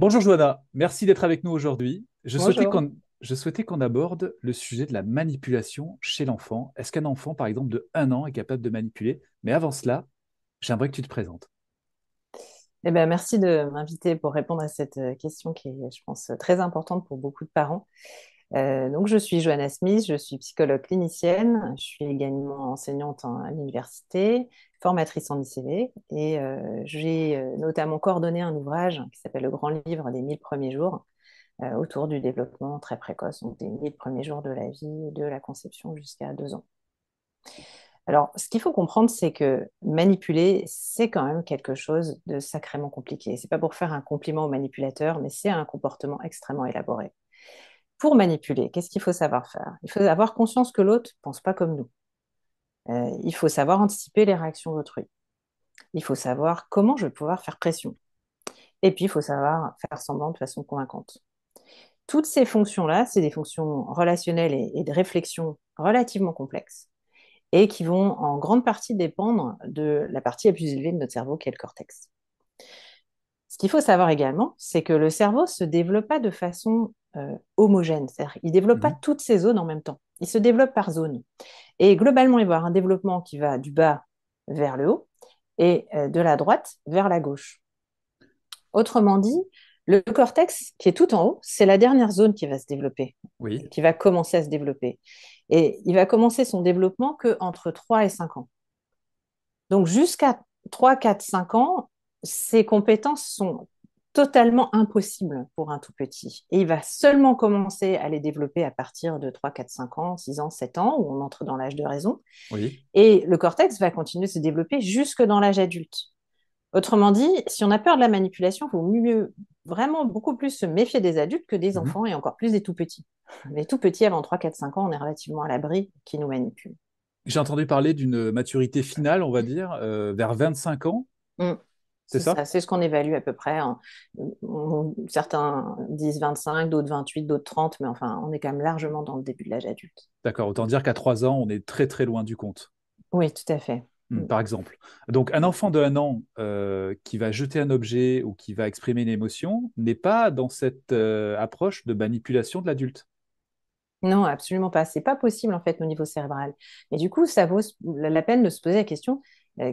Bonjour Johanna, merci d'être avec nous aujourd'hui. Bonjour. Je souhaitais qu'on aborde le sujet de la manipulation chez l'enfant. Est-ce qu'un enfant, par exemple, de 1 an est capable de manipuler? Mais avant cela, j'aimerais que tu te présentes. Merci de m'inviter pour répondre à cette question qui est, je pense, très importante pour beaucoup de parents. Donc, je suis Johanna Smith, je suis psychologue clinicienne, je suis également enseignante à l'université, formatrice en ICV et j'ai notamment coordonné un ouvrage qui s'appelle Le Grand Livre des 1000 premiers jours autour du développement très précoce, donc des 1000 premiers jours de la vie, de la conception jusqu'à 2 ans. Alors, ce qu'il faut comprendre, c'est que manipuler, c'est quand même quelque chose de sacrément compliqué. C'est pas pour faire un compliment au manipulateur, mais c'est un comportement extrêmement élaboré. Pour manipuler, qu'est-ce qu'il faut savoir faire? Il faut avoir conscience que l'autre ne pense pas comme nous. Il faut savoir anticiper les réactions d'autrui. Il faut savoir comment je vais pouvoir faire pression. Et puis, il faut savoir faire semblant de façon convaincante. Toutes ces fonctions-là, c'est des fonctions relationnelles et de réflexion relativement complexes et qui vont en grande partie dépendre de la partie la plus élevée de notre cerveau, qui est le cortex. Ce qu'il faut savoir également, c'est que le cerveau ne se développe pas de façon homogène, c'est-à-dire il ne développe pas Mhm. toutes ces zones en même temps, il se développe par zone. Et globalement, il va y avoir un développement qui va du bas vers le haut et de la droite vers la gauche. Autrement dit, le cortex qui est tout en haut, c'est la dernière zone qui va se développer, Oui, qui va commencer à se développer. Et il va commencer son développement qu'entre 3 et 5 ans. Donc jusqu'à 3, 4, 5 ans, ces compétences sont totalement impossibles pour un tout petit. Et il va seulement commencer à les développer à partir de 3, 4, 5 ans, 6 ans, 7 ans, où on entre dans l'âge de raison. oui. Et le cortex va continuer de se développer jusque dans l'âge adulte. Autrement dit, si on a peur de la manipulation, il vaut mieux vraiment beaucoup plus se méfier des adultes que des Mhm. enfants et encore plus des tout petits. Les tout petits, avant 3, 4, 5 ans, on est relativement à l'abri qui nous manipulent. J'ai entendu parler d'une maturité finale, on va dire, vers 25 ans, Mm. c'est C'est ça? ça, c'est ce qu'on évalue à peu près. Certains disent 25, d'autres 28, d'autres 30, mais enfin, on est quand même largement dans le début de l'âge adulte. D'accord, autant dire qu'à 3 ans, on est très très loin du compte. Oui, tout à fait. Mm. Par exemple. Donc, un enfant de 1 an qui va jeter un objet ou qui va exprimer une émotion n'est pas dans cette approche de manipulation de l'adulte. Non, absolument pas. C'est pas possible en fait au niveau cérébral. Et du coup, ça vaut la peine de se poser la question,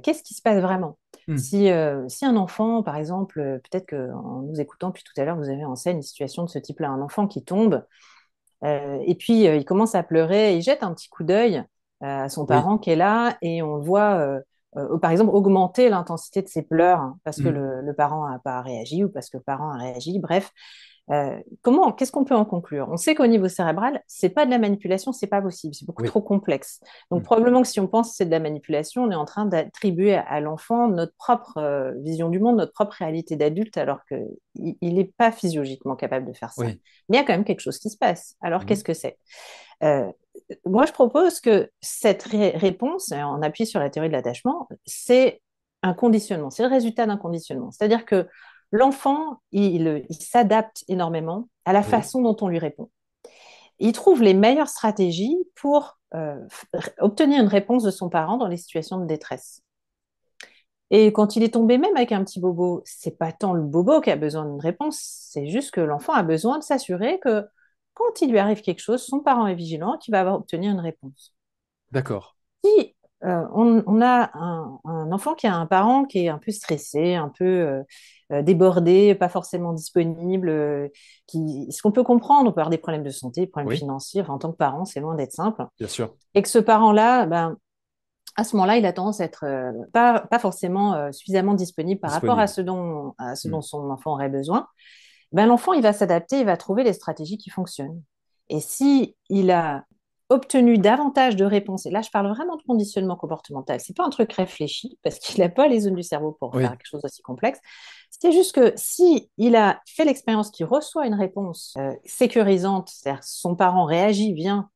qu'est-ce qui se passe vraiment? Hmm. Si un enfant, par exemple, peut-être qu'en nous écoutant depuis tout à l'heure, vous avez en scène une situation de ce type-là, un enfant qui tombe, et puis il commence à pleurer, il jette un petit coup d'œil à son Oui. parent qui est là et on le voit, par exemple, augmenter l'intensité de ses pleurs hein, parce que Hmm. le parent n'a pas réagi ou parce que le parent a réagi. Bref, qu'est-ce qu'on peut en conclure? On sait qu'au niveau cérébral, c'est pas de la manipulation, c'est pas possible, c'est beaucoup Oui. trop complexe. Donc Hmm. probablement que si on pense que c'est de la manipulation, on est en train d'attribuer à l'enfant notre propre vision du monde, notre propre réalité d'adulte, alors qu'il n'est pas physiologiquement capable de faire ça. Oui. Mais il y a quand même quelque chose qui se passe. Alors Mhm. qu'est-ce que c'est? Euh, Moi, je propose que cette réponse, en appui sur la théorie de l'attachement, c'est un conditionnement, c'est le résultat d'un conditionnement. C'est-à-dire que l'enfant, il s'adapte énormément à la Oui. façon dont on lui répond. Il trouve les meilleures stratégies pour obtenir une réponse de son parent dans les situations de détresse. Et quand il est tombé même avec un petit bobo, c'est pas tant le bobo qui a besoin d'une réponse, c'est juste que l'enfant a besoin de s'assurer que quand il lui arrive quelque chose, son parent est vigilant, qu'il va obtenir une réponse. D'accord. Si on a un enfant qui a un parent qui est un peu stressé, un peu débordé, pas forcément disponible, ce qu'on peut comprendre, on peut avoir des problèmes de santé, des problèmes Oui, financiers, enfin, en tant que parent, c'est loin d'être simple. bien sûr. Et que ce parent-là, ben, à ce moment-là, il a tendance à être pas forcément suffisamment disponible par rapport Disponible. à ce Hmm. dont son enfant aurait besoin. Ben, l'enfant, il va s'adapter, il va trouver les stratégies qui fonctionnent. Et si il a obtenu davantage de réponses, et là, je parle vraiment de conditionnement comportemental, c'est pas un truc réfléchi, parce qu'il n'a pas les zones du cerveau pour faire Oui. quelque chose d'aussi complexe. C'est juste que si il a fait l'expérience qu'il reçoit une réponse sécurisante, c'est-à-dire son parent réagit, vient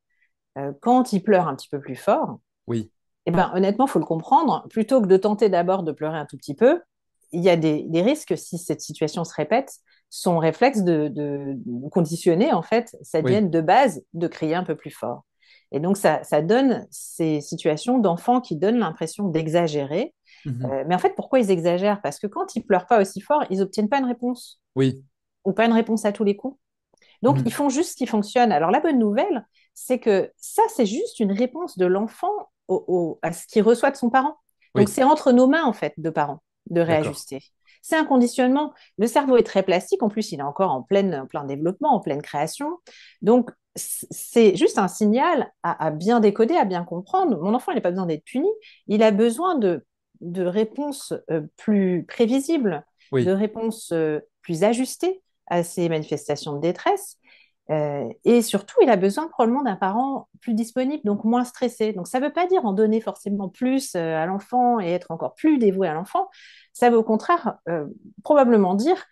quand il pleure un petit peu plus fort, Oui. eh ben, honnêtement, il faut le comprendre. Plutôt que de tenter d'abord de pleurer un tout petit peu, il y a des risques, si cette situation se répète, son réflexe de conditionner, en fait, ça Oui. devienne de base de crier un peu plus fort. Et donc, ça donne ces situations d'enfants qui donnent l'impression d'exagérer. Mhm. Mais en fait, pourquoi ils exagèrent? Parce que quand ils pleurent pas aussi fort, ils n'obtiennent pas une réponse. Oui. ou pas une réponse à tous les coups. Donc, ils Mhm. font juste ce qui fonctionne. Alors, la bonne nouvelle, c'est que ça, c'est juste une réponse de l'enfant à ce qu'il reçoit de son parent. Donc, Oui, c'est entre nos mains, en fait, de parents, de d'accord. réajuster. C'est un conditionnement. Le cerveau est très plastique. En plus, il est encore en plein développement, en pleine création. Donc, c'est juste un signal à bien décoder, à bien comprendre. Mon enfant, il n'a pas besoin d'être puni. Il a besoin de réponses plus prévisibles, de Oui. réponses plus ajustées à ces manifestations de détresse. Et surtout, il a besoin probablement d'un parent plus disponible, donc moins stressé. Donc ça ne veut pas dire en donner forcément plus à l'enfant et être encore plus dévoué à l'enfant. Ça veut au contraire probablement dire,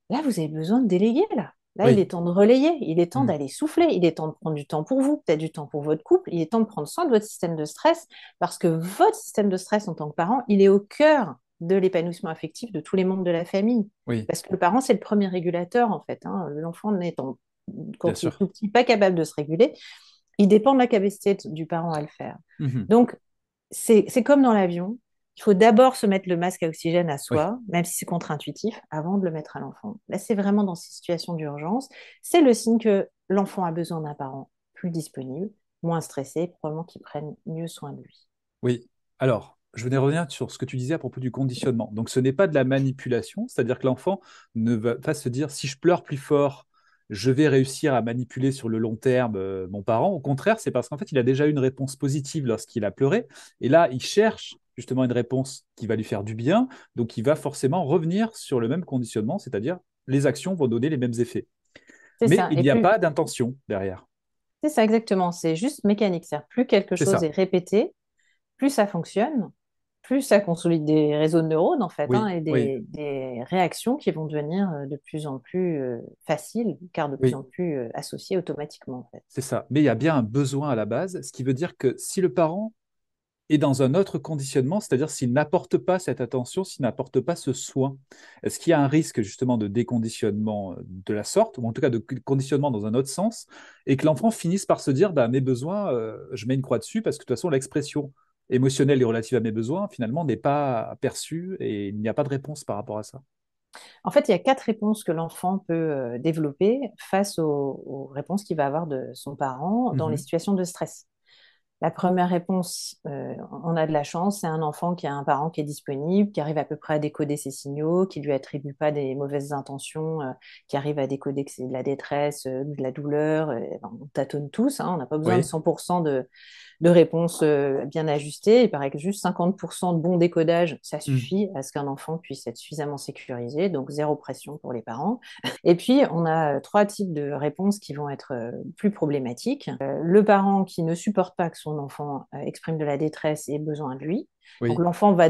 là, vous avez besoin de déléguer, là. Là, il Oui. est temps de relayer, il est temps Mhm. d'aller souffler, il est temps de prendre du temps pour vous, peut-être du temps pour votre couple, il est temps de prendre soin de votre système de stress, parce que votre système de stress en tant que parent, il est au cœur de l'épanouissement affectif de tous les membres de la famille. Oui, Parce que le parent, c'est le premier régulateur, en fait. Hein. L'enfant n'étant, bien quand il est sûr. tout petit, pas capable de se réguler, il dépend de la capacité du parent à le faire. Mhm. Donc, c'est comme dans l'avion. Il faut d'abord se mettre le masque à oxygène à Oui. soi, même si c'est contre-intuitif, avant de le mettre à l'enfant. Là, c'est vraiment dans ces situations d'urgence. C'est le signe que l'enfant a besoin d'un parent plus disponible, moins stressé, probablement qui prenne mieux soin de lui. Oui. Alors, je venais revenir sur ce que tu disais à propos du conditionnement. Donc, ce n'est pas de la manipulation, c'est-à-dire que l'enfant ne va pas se dire si je pleure plus fort, je vais réussir à manipuler sur le long terme mon parent. Au contraire, c'est parce qu'en fait, il a déjà eu une réponse positive lorsqu'il a pleuré. Et là, il cherche justement une réponse qui va lui faire du bien. Donc, il va forcément revenir sur le même conditionnement, c'est-à-dire les actions vont donner les mêmes effets. C'est Mais ça. il Et n'y a plus, pas d'intention derrière. c'est ça exactement. C'est juste mécanique. C'est-à-dire, plus quelque C'est chose est ça. répété, plus ça fonctionne, plus ça consolide des réseaux de neurones, en fait, hein, Oui, et oui, des réactions qui vont devenir de plus en plus faciles, car de plus oui. en plus associées automatiquement, en fait. C'est ça. Mais il y a bien un besoin à la base, ce qui veut dire que si le parent est dans un autre conditionnement, c'est-à-dire s'il n'apporte pas cette attention, s'il n'apporte pas ce soin, est-ce qu'il y a un risque justement de déconditionnement de la sorte, ou en tout cas de conditionnement dans un autre sens, et que l'enfant finisse par se dire, bah, mes besoins, je mets une croix dessus, parce que de toute façon, l'expression émotionnelle et relative à mes besoins, finalement, n'est pas perçue et il n'y a pas de réponse par rapport à ça. En fait, il y a 4 réponses que l'enfant peut développer face aux réponses qu'il va avoir de son parent dans les Mhm. situations de stress. La première réponse, on a de la chance, c'est un enfant qui a un parent qui est disponible, qui arrive à peu près à décoder ses signaux, qui lui attribue pas des mauvaises intentions, qui arrive à décoder que c'est de la détresse, de la douleur. Enfin, on tâtonne tous, hein, on n'a pas besoin de Oui. 100% de réponses bien ajustées. Il paraît que juste 50% de bon décodage, ça Mhm. suffit à ce qu'un enfant puisse être suffisamment sécurisé, donc zéro pression pour les parents. Et puis, on a 3 types de réponses qui vont être plus problématiques. Le parent qui ne supporte pas que son enfant exprime de la détresse et ait besoin de lui. Donc, Oui. l'enfant va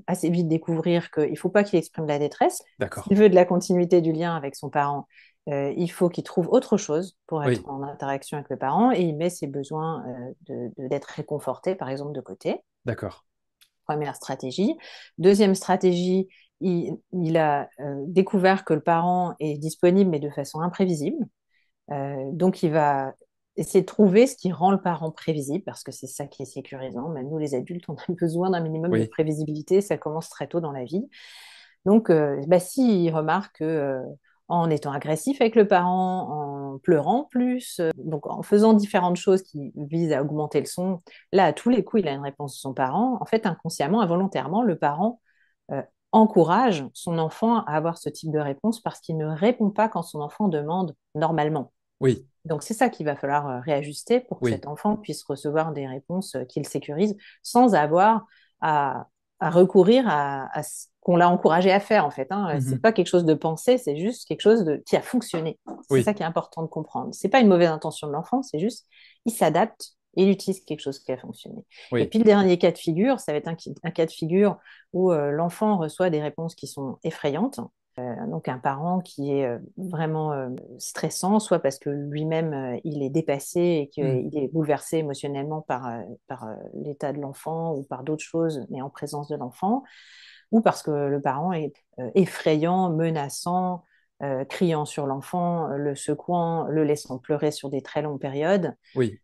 assez vite découvrir qu'il ne faut pas qu'il exprime de la détresse. D'accord. S'il veut de la continuité du lien avec son parent, il faut qu'il trouve autre chose pour être Oui. en interaction avec le parent et il met ses besoins d'être réconforté, par exemple, de côté. D'accord. Première stratégie. Deuxième stratégie, il a découvert que le parent est disponible, mais de façon imprévisible. Donc, il va essayer de trouver ce qui rend le parent prévisible, parce que c'est ça qui est sécurisant. Même nous, les adultes, on a besoin d'un minimum de Oui. prévisibilité. Ça commence très tôt dans la vie. Donc, s'il remarque que, en étant agressif avec le parent, en pleurant plus, donc en faisant différentes choses qui visent à augmenter le son, là, à tous les coups, il a une réponse de son parent. En fait, inconsciemment, involontairement, le parent euh, encourage son enfant à avoir ce type de réponse parce qu'il ne répond pas quand son enfant demande normalement. Oui. Donc, c'est ça qu'il va falloir réajuster pour que Oui. cet enfant puisse recevoir des réponses qu'il sécurise sans avoir à, à recourir à ce qu'on l'a encouragé à faire, en fait. Hein. C'est Mhm. pas quelque chose de pensé, c'est juste quelque chose qui a fonctionné. C'est ça Oui. qui est important de comprendre. C'est pas une mauvaise intention de l'enfant, c'est juste il s'adapte et il utilise quelque chose qui a fonctionné. Et Oui. puis, le dernier cas de figure, ça va être un cas de figure où l'enfant reçoit des réponses qui sont effrayantes. Donc un parent qui est vraiment stressant, soit parce que lui-même il est dépassé et Mhm. qu'il est bouleversé émotionnellement par l'état de l'enfant ou par d'autres choses, mais en présence de l'enfant, ou parce que le parent est effrayant, menaçant, criant sur l'enfant, le secouant, le laissant pleurer sur des très longues périodes. Oui.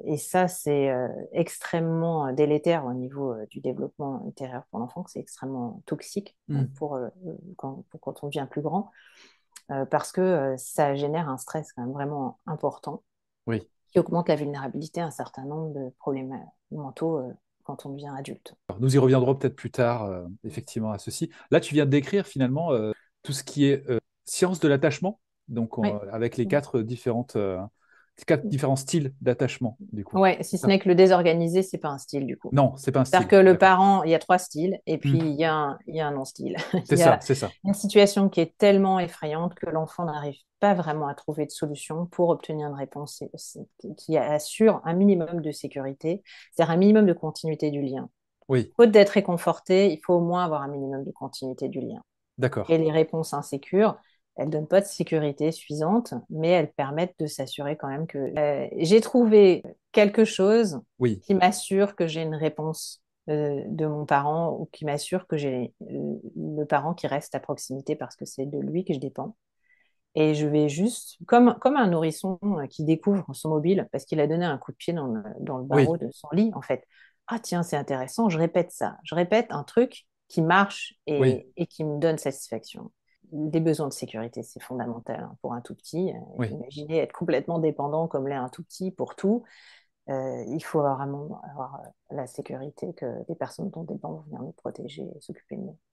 Et ça, c'est extrêmement délétère au niveau du développement intérieur pour l'enfant, que c'est extrêmement toxique Mhm. pour quand on devient plus grand. parce que ça génère un stress quand même vraiment important Oui. qui augmente la vulnérabilité à un certain nombre de problèmes mentaux quand on devient adulte. Alors, nous y reviendrons peut-être plus tard, effectivement, à ceci. Là, tu viens de décrire finalement tout ce qui est science de l'attachement, donc Oui. avec les quatre différents styles d'attachement, du coup. Ouais, si C'est ce ça. n'est que le désorganisé, c'est pas un style du coup. Non, c'est pas un C'est-à-dire style, que le d'accord. parent, il y a trois styles, et puis Hmm. il y a un non-style. C'est Il y ça, a c'est ça. une situation qui est tellement effrayante que l'enfant n'arrive pas vraiment à trouver de solution pour obtenir une réponse qui assure un minimum de sécurité, c'est-à-dire un minimum de continuité du lien. Oui, Faute d'être réconforté, il faut au moins avoir un minimum de continuité du lien. d'accord. Et les réponses insécures, elles ne donnent pas de sécurité suffisante, mais elles permettent de s'assurer quand même que j'ai trouvé quelque chose Oui, qui m'assure que j'ai une réponse de mon parent ou qui m'assure que j'ai le parent qui reste à proximité parce que c'est de lui que je dépends. Et je vais juste, comme un nourrisson qui découvre son mobile parce qu'il a donné un coup de pied dans le oui, barreau de son lit, en fait. Ah tiens, c'est intéressant, je répète ça. Je répète un truc qui marche oui, et qui me donne satisfaction. Les besoins de sécurité, c'est fondamental hein, pour un tout petit. oui. Imaginez être complètement dépendant comme l'est un tout petit pour tout. Il faut vraiment avoir la sécurité que les personnes dont on dépend vont venir nous protéger et s'occuper de nous.